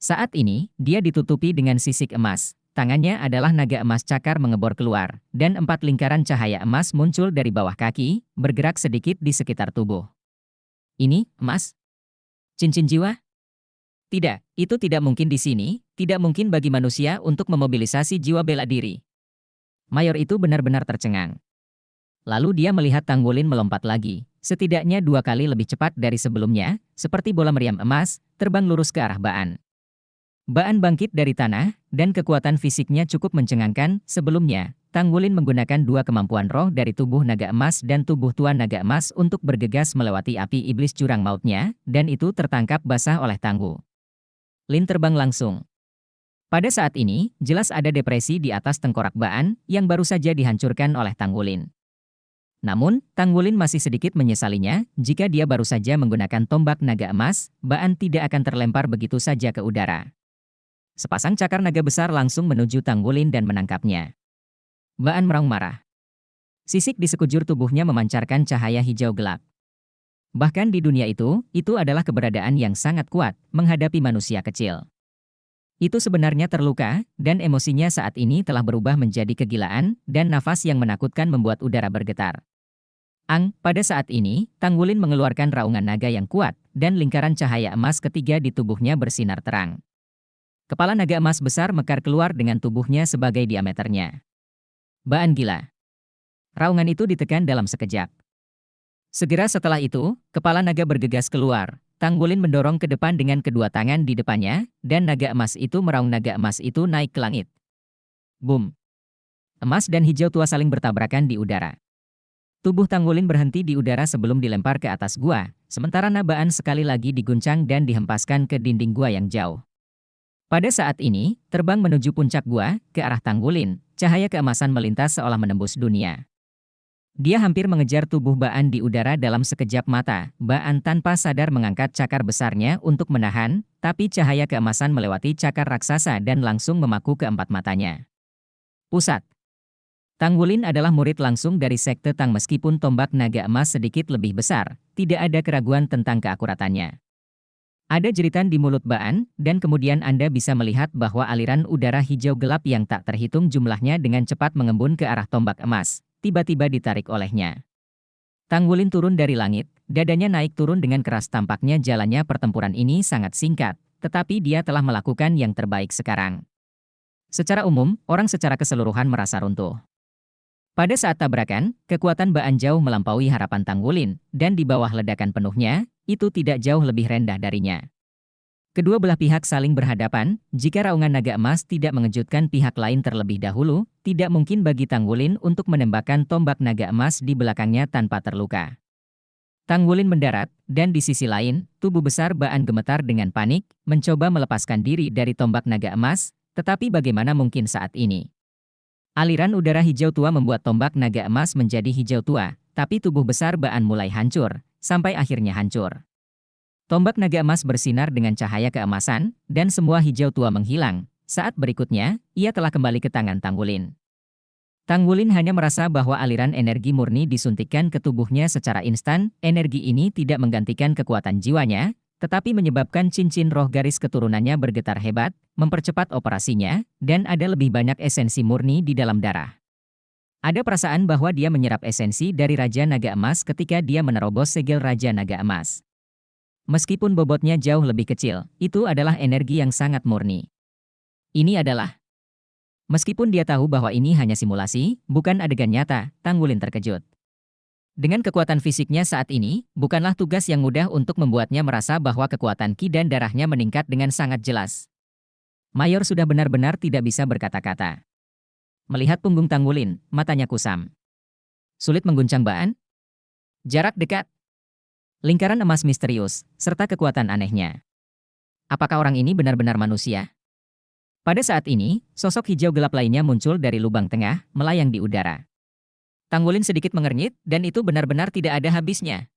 Saat ini, dia ditutupi dengan sisik emas. Tangannya adalah naga emas cakar mengebor keluar, dan 4 lingkaran cahaya emas muncul dari bawah kaki, bergerak sedikit di sekitar tubuh. Ini, emas? Cincin jiwa? Tidak, itu tidak mungkin di sini, tidak mungkin bagi manusia untuk memobilisasi jiwa bela diri. Mayor itu benar-benar tercengang. Lalu dia melihat Tanggulin melompat lagi, setidaknya 2 kali lebih cepat dari sebelumnya, seperti bola meriam emas, terbang lurus ke arah Baan. Baan bangkit dari tanah, dan kekuatan fisiknya cukup mencengangkan. Sebelumnya, Tanggulin menggunakan 2 kemampuan roh dari tubuh naga emas dan tubuh tuan naga emas untuk bergegas melewati api iblis jurang mautnya, dan itu tertangkap basah oleh Tanggu. Lin terbang langsung. Pada saat ini, jelas ada depresi di atas tengkorak Baan, yang baru saja dihancurkan oleh Tanggulin. Namun, Tanggulin masih sedikit menyesalinya, jika dia baru saja menggunakan tombak naga emas, Baan tidak akan terlempar begitu saja ke udara. Sepasang cakar naga besar langsung menuju Tanggulin dan menangkapnya. Baan meraung marah. Sisik di sekujur tubuhnya memancarkan cahaya hijau gelap. Bahkan di dunia itu adalah keberadaan yang sangat kuat menghadapi manusia kecil. Itu sebenarnya terluka, dan emosinya saat ini telah berubah menjadi kegilaan, dan nafas yang menakutkan membuat udara bergetar. Pada saat ini, Tanggulin mengeluarkan raungan naga yang kuat, dan lingkaran cahaya emas ketiga di tubuhnya bersinar terang. Kepala naga emas besar mekar keluar dengan tubuhnya sebagai diameternya. Baan gila. Raungan itu ditekan dalam sekejap. Segera setelah itu, kepala naga bergegas keluar. Tanggulin mendorong ke depan dengan kedua tangan di depannya, dan naga emas itu meraung. Naga emas itu naik ke langit. Boom. Emas dan hijau tua saling bertabrakan di udara. Tubuh Tanggulin berhenti di udara sebelum dilempar ke atas gua, sementara Baan sekali lagi diguncang dan dihempaskan ke dinding gua yang jauh. Pada saat ini, terbang menuju puncak gua, ke arah Tanggulin, cahaya keemasan melintas seolah menembus dunia. Dia hampir mengejar tubuh Baan di udara dalam sekejap mata. Baan tanpa sadar mengangkat cakar besarnya untuk menahan, tapi cahaya keemasan melewati cakar raksasa dan langsung memaku ke 4 matanya. Pusat. Tanggulin adalah murid langsung dari sekte Tang. Meskipun tombak naga emas sedikit lebih besar, tidak ada keraguan tentang keakuratannya. Ada jeritan di mulut Baan, dan kemudian Anda bisa melihat bahwa aliran udara hijau gelap yang tak terhitung jumlahnya dengan cepat mengembun ke arah tombak emas, tiba-tiba ditarik olehnya. Tanggulin turun dari langit, dadanya naik turun dengan keras. Tampaknya jalannya pertempuran ini sangat singkat, tetapi dia telah melakukan yang terbaik sekarang. Secara umum, orang secara keseluruhan merasa runtuh. Pada saat tabrakan, kekuatan Baan jauh melampaui harapan Tanggulin, dan di bawah ledakan penuhnya, itu tidak jauh lebih rendah darinya. Kedua belah pihak saling berhadapan, jika raungan naga emas tidak mengejutkan pihak lain terlebih dahulu, tidak mungkin bagi Tanggulin untuk menembakkan tombak naga emas di belakangnya tanpa terluka. Tanggulin mendarat, dan di sisi lain, tubuh besar Baan gemetar dengan panik, mencoba melepaskan diri dari tombak naga emas, tetapi bagaimana mungkin saat ini? Aliran udara hijau tua membuat tombak naga emas menjadi hijau tua, tapi tubuh besar Baan mulai hancur, sampai akhirnya hancur. Tombak naga emas bersinar dengan cahaya keemasan, dan semua hijau tua menghilang. Saat berikutnya, ia telah kembali ke tangan Tanggulin. Tanggulin hanya merasa bahwa aliran energi murni disuntikkan ke tubuhnya secara instan. Energi ini tidak menggantikan kekuatan jiwanya, tetapi menyebabkan cincin roh garis keturunannya bergetar hebat, mempercepat operasinya, dan ada lebih banyak esensi murni di dalam darah. Ada perasaan bahwa dia menyerap esensi dari Raja Naga Emas ketika dia menerobos segel Raja Naga Emas. Meskipun bobotnya jauh lebih kecil, itu adalah energi yang sangat murni. Ini adalah... Meskipun dia tahu bahwa ini hanya simulasi, bukan adegan nyata, Tanggulin terkejut. Dengan kekuatan fisiknya saat ini, bukanlah tugas yang mudah untuk membuatnya merasa bahwa kekuatan ki dan darahnya meningkat dengan sangat jelas. Mayor sudah benar-benar tidak bisa berkata-kata. Melihat punggung Tanggulin, matanya kusam. Sulit mengguncang Baan? Jarak dekat. Lingkaran emas misterius, serta kekuatan anehnya. Apakah orang ini benar-benar manusia? Pada saat ini, sosok hijau gelap lainnya muncul dari lubang tengah, melayang di udara. Tanggulin sedikit mengernyit, dan itu benar-benar tidak ada habisnya.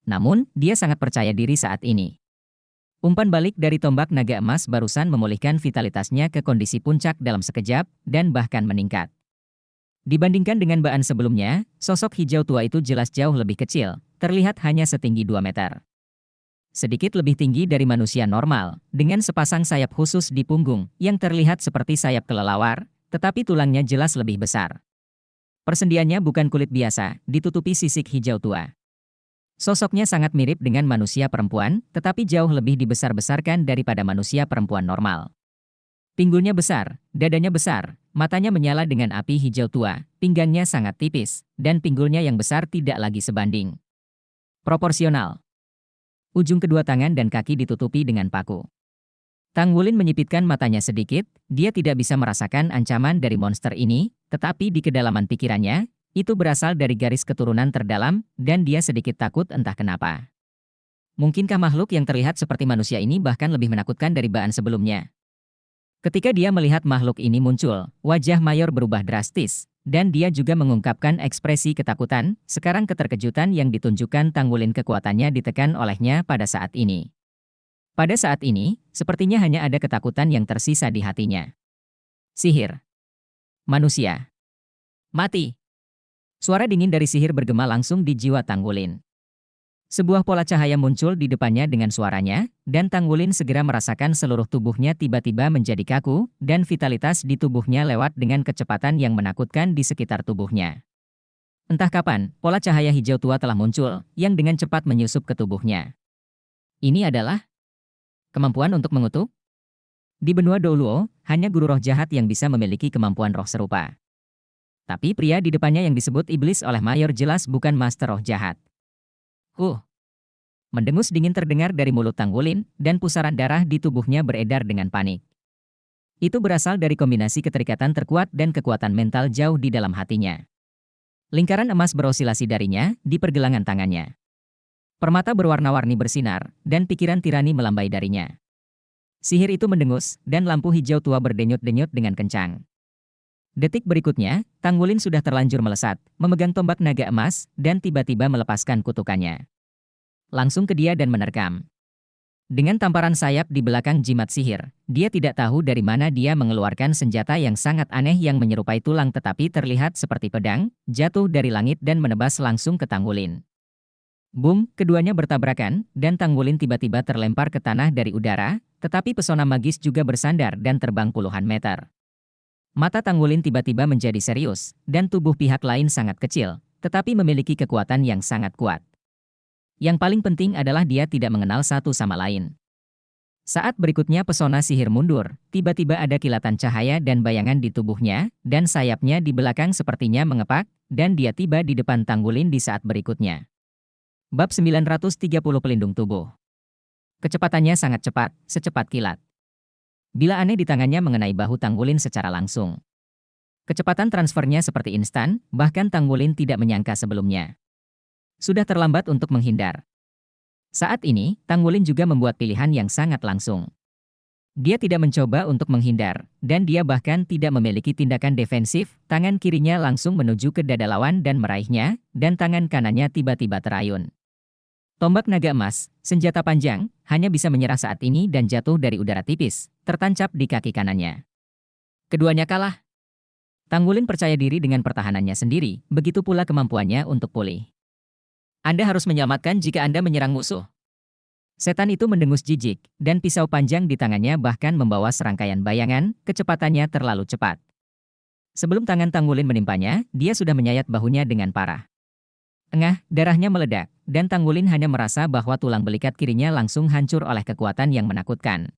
Namun, dia sangat percaya diri saat ini. Umpan balik dari tombak naga emas barusan memulihkan vitalitasnya ke kondisi puncak dalam sekejap, dan bahkan meningkat. Dibandingkan dengan Baan sebelumnya, sosok hijau tua itu jelas jauh lebih kecil, terlihat hanya setinggi 2 meter. Sedikit lebih tinggi dari manusia normal, dengan sepasang sayap khusus di punggung, yang terlihat seperti sayap kelelawar, tetapi tulangnya jelas lebih besar. Persendiannya bukan kulit biasa, ditutupi sisik hijau tua. Sosoknya sangat mirip dengan manusia perempuan, tetapi jauh lebih dibesar-besarkan daripada manusia perempuan normal. Pinggulnya besar, dadanya besar, matanya menyala dengan api hijau tua, pinggangnya sangat tipis, dan pinggulnya yang besar tidak lagi sebanding. Proporsional. Ujung kedua tangan dan kaki ditutupi dengan paku. Tanggulin menyipitkan matanya sedikit, dia tidak bisa merasakan ancaman dari monster ini, tetapi di kedalaman pikirannya, itu berasal dari garis keturunan terdalam, dan dia sedikit takut entah kenapa. Mungkinkah makhluk yang terlihat seperti manusia ini bahkan lebih menakutkan dari Baan sebelumnya? Ketika dia melihat makhluk ini muncul, wajah Mayor berubah drastis, dan dia juga mengungkapkan ekspresi ketakutan. Sekarang keterkejutan yang ditunjukkan Tanggulin kekuatannya ditekan olehnya pada saat ini. Pada saat ini, sepertinya hanya ada ketakutan yang tersisa di hatinya. Sihir. Manusia. Mati. Suara dingin dari sihir bergema langsung di jiwa Tanggulin. Sebuah pola cahaya muncul di depannya dengan suaranya, dan Tanggulin segera merasakan seluruh tubuhnya tiba-tiba menjadi kaku, dan vitalitas di tubuhnya lewat dengan kecepatan yang menakutkan di sekitar tubuhnya. Entah kapan, pola cahaya hijau tua telah muncul, yang dengan cepat menyusup ke tubuhnya. Ini adalah kemampuan untuk mengutuk? Di benua Douluo, hanya guru roh jahat yang bisa memiliki kemampuan roh serupa. Tapi pria di depannya yang disebut iblis oleh Mayor jelas bukan master roh jahat. Mendengus dingin terdengar dari mulut Tanggulin, dan pusaran darah di tubuhnya beredar dengan panik. Itu berasal dari kombinasi keterikatan terkuat dan kekuatan mental jauh di dalam hatinya. Lingkaran emas berosilasi darinya, di pergelangan tangannya. Permata berwarna-warni bersinar, dan pikiran tirani melambai darinya. Sihir itu mendengus, dan lampu hijau tua berdenyut-denyut dengan kencang. Detik berikutnya, Tanggulin sudah terlanjur melesat, memegang tombak naga emas, dan tiba-tiba melepaskan kutukannya. Langsung ke dia dan menerkam. Dengan tamparan sayap di belakang jimat sihir, dia tidak tahu dari mana dia mengeluarkan senjata yang sangat aneh yang menyerupai tulang tetapi terlihat seperti pedang, jatuh dari langit dan menebas langsung ke Tanggulin. Boom, keduanya bertabrakan, dan Tanggulin tiba-tiba terlempar ke tanah dari udara, tetapi pesona magis juga bersandar dan terbang puluhan meter. Mata Tanggulin tiba-tiba menjadi serius, dan tubuh pihak lain sangat kecil, tetapi memiliki kekuatan yang sangat kuat. Yang paling penting adalah dia tidak mengenal satu sama lain. Saat berikutnya pesona sihir mundur, tiba-tiba ada kilatan cahaya dan bayangan di tubuhnya, dan sayapnya di belakang sepertinya mengepak, dan dia tiba di depan Tanggulin di saat berikutnya. Bab 930 Pelindung Tubuh. Kecepatannya sangat cepat, secepat kilat. Bila aneh di tangannya mengenai bahu Tanggulin secara langsung. Kecepatan transfernya seperti instan, bahkan Tanggulin tidak menyangka sebelumnya. Sudah terlambat untuk menghindar. Saat ini, Tanggulin juga membuat pilihan yang sangat langsung. Dia tidak mencoba untuk menghindar, dan dia bahkan tidak memiliki tindakan defensif. Tangan kirinya langsung menuju ke dada lawan dan meraihnya, dan tangan kanannya tiba-tiba terayun. Tombak naga emas, senjata panjang, hanya bisa menyerah saat ini dan jatuh dari udara tipis, tertancap di kaki kanannya. Keduanya kalah. Tanggulin percaya diri dengan pertahanannya sendiri, begitu pula kemampuannya untuk pulih. Anda harus menyelamatkan jika Anda menyerang musuh. Setan itu mendengus jijik, dan pisau panjang di tangannya bahkan membawa serangkaian bayangan. Kecepatannya terlalu cepat. Sebelum tangan Tanggulin menimpanya, dia sudah menyayat bahunya dengan parah. Darahnya meledak, dan Tanggulin hanya merasa bahwa tulang belikat kirinya langsung hancur oleh kekuatan yang menakutkan.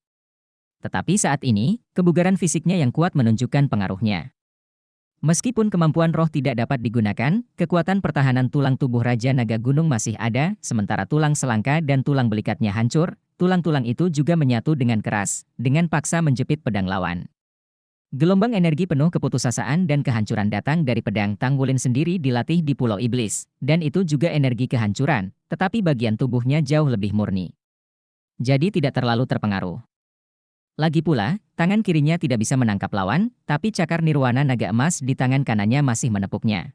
Tetapi saat ini, kebugaran fisiknya yang kuat menunjukkan pengaruhnya. Meskipun kemampuan roh tidak dapat digunakan, kekuatan pertahanan tulang tubuh Raja Naga Gunung masih ada, sementara tulang selangka dan tulang belikatnya hancur, tulang-tulang itu juga menyatu dengan keras, dengan paksa menjepit pedang lawan. Gelombang energi penuh keputusasaan dan kehancuran datang dari pedang Tanggulin sendiri dilatih di Pulau Iblis, dan itu juga energi kehancuran, tetapi bagian tubuhnya jauh lebih murni. Jadi tidak terlalu terpengaruh. Lagi pula, tangan kirinya tidak bisa menangkap lawan, tapi cakar nirwana naga emas di tangan kanannya masih menepuknya.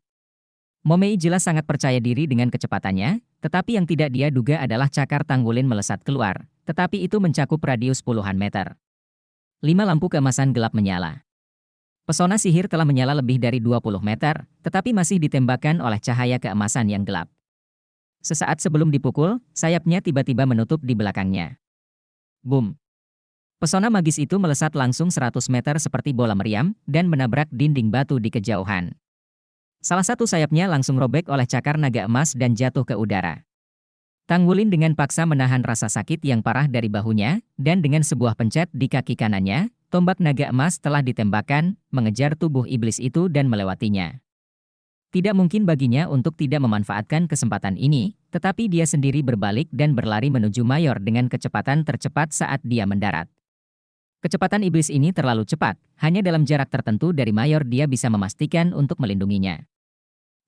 Momei jelas sangat percaya diri dengan kecepatannya, tetapi yang tidak dia duga adalah cakar Tanggulin melesat keluar, tetapi itu mencakup radius puluhan meter. 5 lampu keemasan gelap menyala. Pesona sihir telah menyala lebih dari 20 meter, tetapi masih ditembakkan oleh cahaya keemasan yang gelap. Sesaat sebelum dipukul, sayapnya tiba-tiba menutup di belakangnya. Boom! Pesona magis itu melesat langsung 100 meter seperti bola meriam, dan menabrak dinding batu di kejauhan. Salah satu sayapnya langsung robek oleh cakar naga emas dan jatuh ke udara. Tanggulin dengan paksa menahan rasa sakit yang parah dari bahunya, dan dengan sebuah pencet di kaki kanannya, tombak naga emas telah ditembakkan, mengejar tubuh iblis itu dan melewatinya. Tidak mungkin baginya untuk tidak memanfaatkan kesempatan ini, tetapi dia sendiri berbalik dan berlari menuju Mayor dengan kecepatan tercepat saat dia mendarat. Kecepatan iblis ini terlalu cepat, hanya dalam jarak tertentu dari Mayor dia bisa memastikan untuk melindunginya.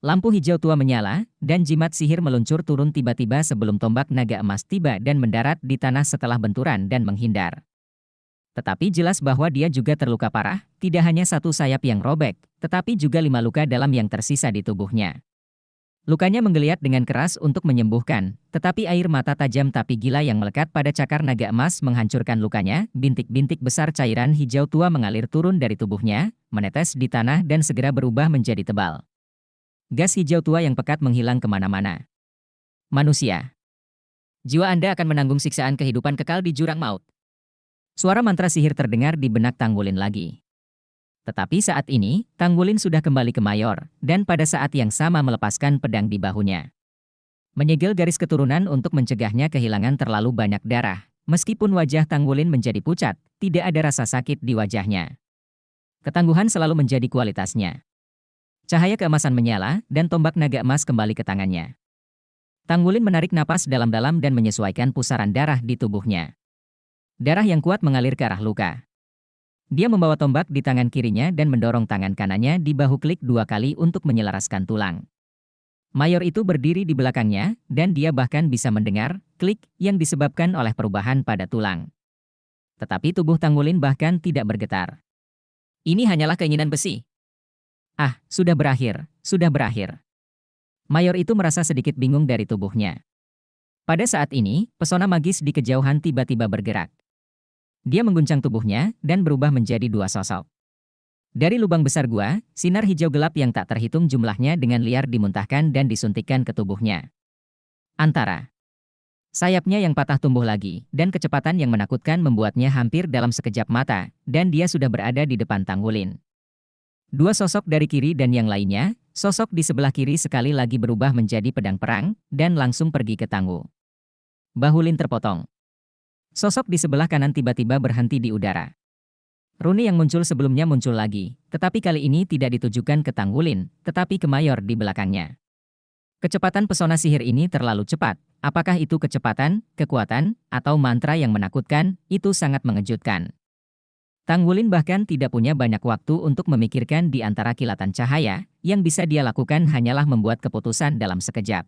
Lampu hijau tua menyala, dan jimat sihir meluncur turun tiba-tiba sebelum tombak naga emas tiba dan mendarat di tanah setelah benturan dan menghindar. Tetapi jelas bahwa dia juga terluka parah, tidak hanya satu sayap yang robek, tetapi juga 5 luka dalam yang tersisa di tubuhnya. Lukanya menggeliat dengan keras untuk menyembuhkan, tetapi air mata tajam tapi gila yang melekat pada cakar naga emas menghancurkan lukanya. Bintik-bintik besar cairan hijau tua mengalir turun dari tubuhnya, menetes di tanah dan segera berubah menjadi tebal. Gas hijau tua yang pekat menghilang kemana-mana. Manusia. Jiwa Anda akan menanggung siksaan kehidupan kekal di jurang maut. Suara mantra sihir terdengar di benak Tanggulin lagi. Tetapi saat ini, Tanggulin sudah kembali ke Mayor, dan pada saat yang sama melepaskan pedang di bahunya. Menyegel garis keturunan untuk mencegahnya kehilangan terlalu banyak darah. Meskipun wajah Tanggulin menjadi pucat, tidak ada rasa sakit di wajahnya. Ketangguhan selalu menjadi kualitasnya. Cahaya keemasan menyala, dan tombak naga emas kembali ke tangannya. Tanggulin menarik napas dalam-dalam dan menyesuaikan pusaran darah di tubuhnya. Darah yang kuat mengalir ke arah luka. Dia membawa tombak di tangan kirinya dan mendorong tangan kanannya di bahu klik 2 kali untuk menyelaraskan tulang. Mayor itu berdiri di belakangnya, dan dia bahkan bisa mendengar klik yang disebabkan oleh perubahan pada tulang. Tetapi tubuh Tanggulin bahkan tidak bergetar. Ini hanyalah keinginan besi. Sudah berakhir, sudah berakhir. Mayor itu merasa sedikit bingung dari tubuhnya. Pada saat ini, pesona magis di kejauhan tiba-tiba bergerak. Dia mengguncang tubuhnya dan berubah menjadi 2 sosok. Dari lubang besar gua, sinar hijau gelap yang tak terhitung jumlahnya dengan liar dimuntahkan dan disuntikkan ke tubuhnya. Antara sayapnya yang patah tumbuh lagi, dan kecepatan yang menakutkan membuatnya hampir dalam sekejap mata, dan dia sudah berada di depan Tanggulin. 2 sosok dari kiri dan yang lainnya, sosok di sebelah kiri sekali lagi berubah menjadi pedang perang, dan langsung pergi ke Tanggu. Bahulin terpotong. Sosok di sebelah kanan tiba-tiba berhenti di udara. Runi yang muncul sebelumnya muncul lagi, tetapi kali ini tidak ditujukan ke Tanggulin, tetapi ke Mayor di belakangnya. Kecepatan pesona sihir ini terlalu cepat. Apakah itu kecepatan, kekuatan, atau mantra yang menakutkan? Itu sangat mengejutkan. Tang Wulin bahkan tidak punya banyak waktu untuk memikirkan di antara kilatan cahaya, yang bisa dia lakukan hanyalah membuat keputusan dalam sekejap.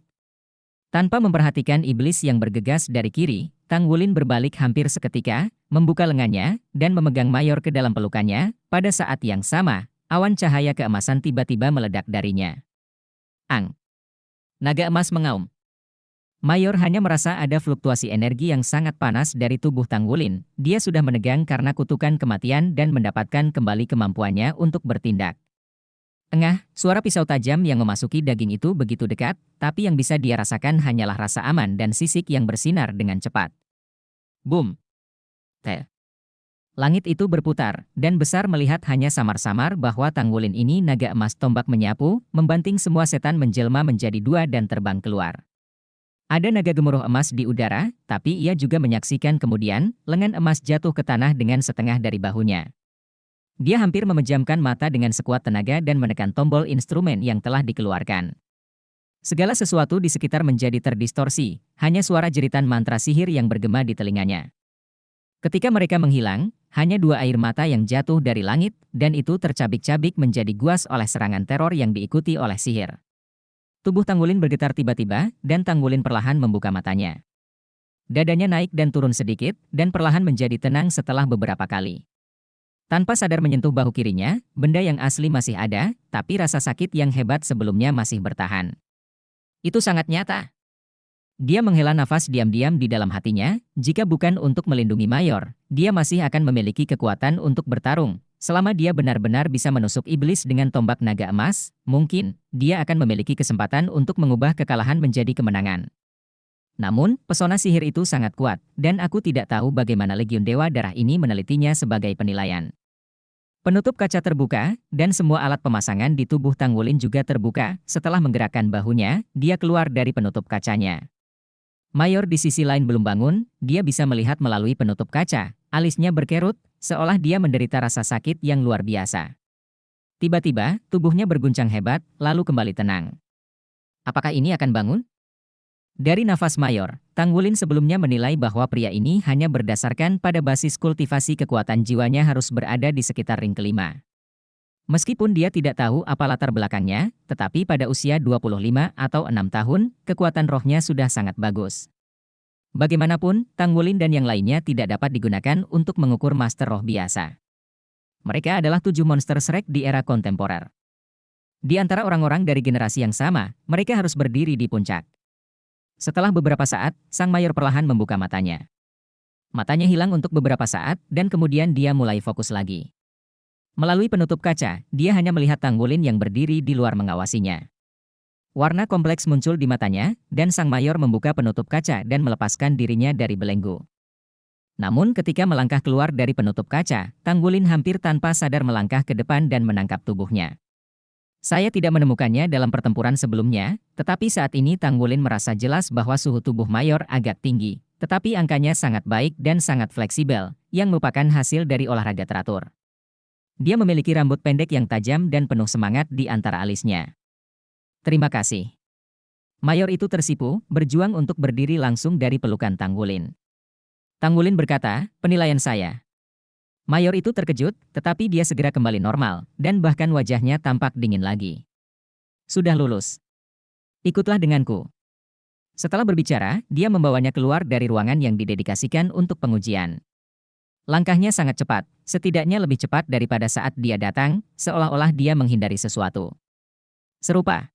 Tanpa memperhatikan iblis yang bergegas dari kiri, Tang Wulin berbalik hampir seketika, membuka lengannya, dan memegang Mayor ke dalam pelukannya. Pada saat yang sama, awan cahaya keemasan tiba-tiba meledak darinya. Ang! Naga emas mengaum. Mayor hanya merasa ada fluktuasi energi yang sangat panas dari tubuh Tang Wulin. Dia sudah menegang karena kutukan kematian dan mendapatkan kembali kemampuannya untuk bertindak. Engah, suara pisau tajam yang memasuki daging itu begitu dekat, tapi yang bisa dia rasakan hanyalah rasa aman dan sisik yang bersinar dengan cepat. Boom! Teh. Langit itu berputar, dan besar melihat hanya samar-samar bahwa Tang Wulin ini naga emas tombak menyapu, membanting semua setan menjelma menjadi dua dan terbang keluar. Ada naga gemuruh emas di udara, tapi ia juga menyaksikan kemudian, lengan emas jatuh ke tanah dengan setengah dari bahunya. Dia hampir memejamkan mata dengan sekuat tenaga dan menekan tombol instrumen yang telah dikeluarkan. Segala sesuatu di sekitar menjadi terdistorsi, hanya suara jeritan mantra sihir yang bergema di telinganya. Ketika mereka menghilang, hanya dua air mata yang jatuh dari langit, dan itu tercabik-cabik menjadi guas oleh serangan teror yang diikuti oleh sihir. Tubuh Tang Wulin bergetar tiba-tiba, dan Tang Wulin perlahan membuka matanya. Dadanya naik dan turun sedikit, dan perlahan menjadi tenang setelah beberapa kali. Tanpa sadar menyentuh bahu kirinya, benda yang asli masih ada, tapi rasa sakit yang hebat sebelumnya masih bertahan. Itu sangat nyata. Dia menghela nafas diam-diam di dalam hatinya, jika bukan untuk melindungi Mayor, dia masih akan memiliki kekuatan untuk bertarung. Selama dia benar-benar bisa menusuk iblis dengan tombak naga emas, mungkin dia akan memiliki kesempatan untuk mengubah kekalahan menjadi kemenangan. Namun, pesona sihir itu sangat kuat, dan aku tidak tahu bagaimana Legiun Dewa Darah ini menelitinya sebagai penilaian. Penutup kaca terbuka, dan semua alat pemasangan di tubuh Tang Wulin juga terbuka. Setelah menggerakkan bahunya, dia keluar dari penutup kacanya. Mayor di sisi lain belum bangun, dia bisa melihat melalui penutup kaca. Alisnya berkerut, seolah dia menderita rasa sakit yang luar biasa. Tiba-tiba, tubuhnya berguncang hebat, lalu kembali tenang. Apakah ini akan bangun? Dari nafas Mayor, Tang Wulin sebelumnya menilai bahwa pria ini hanya berdasarkan pada basis kultivasi kekuatan jiwanya harus berada di sekitar ring kelima. Meskipun dia tidak tahu apa latar belakangnya, tetapi pada usia 25 atau 6 tahun, kekuatan rohnya sudah sangat bagus. Bagaimanapun, Tang Wulin dan yang lainnya tidak dapat digunakan untuk mengukur master roh biasa. Mereka adalah 7 monster Shrek di era kontemporer. Di antara orang-orang dari generasi yang sama, mereka harus berdiri di puncak. Setelah beberapa saat, Sang Mayor perlahan membuka matanya. Matanya hilang untuk beberapa saat, dan kemudian dia mulai fokus lagi. Melalui penutup kaca, dia hanya melihat Tang Wulin yang berdiri di luar mengawasinya. Warna kompleks muncul di matanya, dan Sang Mayor membuka penutup kaca dan melepaskan dirinya dari belenggu. Namun ketika melangkah keluar dari penutup kaca, Tang Wulin hampir tanpa sadar melangkah ke depan dan menangkap tubuhnya. Saya tidak menemukannya dalam pertempuran sebelumnya, tetapi saat ini Tang Wulin merasa jelas bahwa suhu tubuh Mayor agak tinggi, tetapi angkanya sangat baik dan sangat fleksibel, yang merupakan hasil dari olahraga teratur. Dia memiliki rambut pendek yang tajam dan penuh semangat di antara alisnya. Terima kasih. Mayor itu tersipu, berjuang untuk berdiri langsung dari pelukan Tang Wulin. Tang Wulin berkata, penilaian saya. Mayor itu terkejut, tetapi dia segera kembali normal, dan bahkan wajahnya tampak dingin lagi. Sudah lulus. Ikutlah denganku. Setelah berbicara, dia membawanya keluar dari ruangan yang didedikasikan untuk pengujian. Langkahnya sangat cepat, setidaknya lebih cepat daripada saat dia datang, seolah-olah dia menghindari sesuatu. Serupa.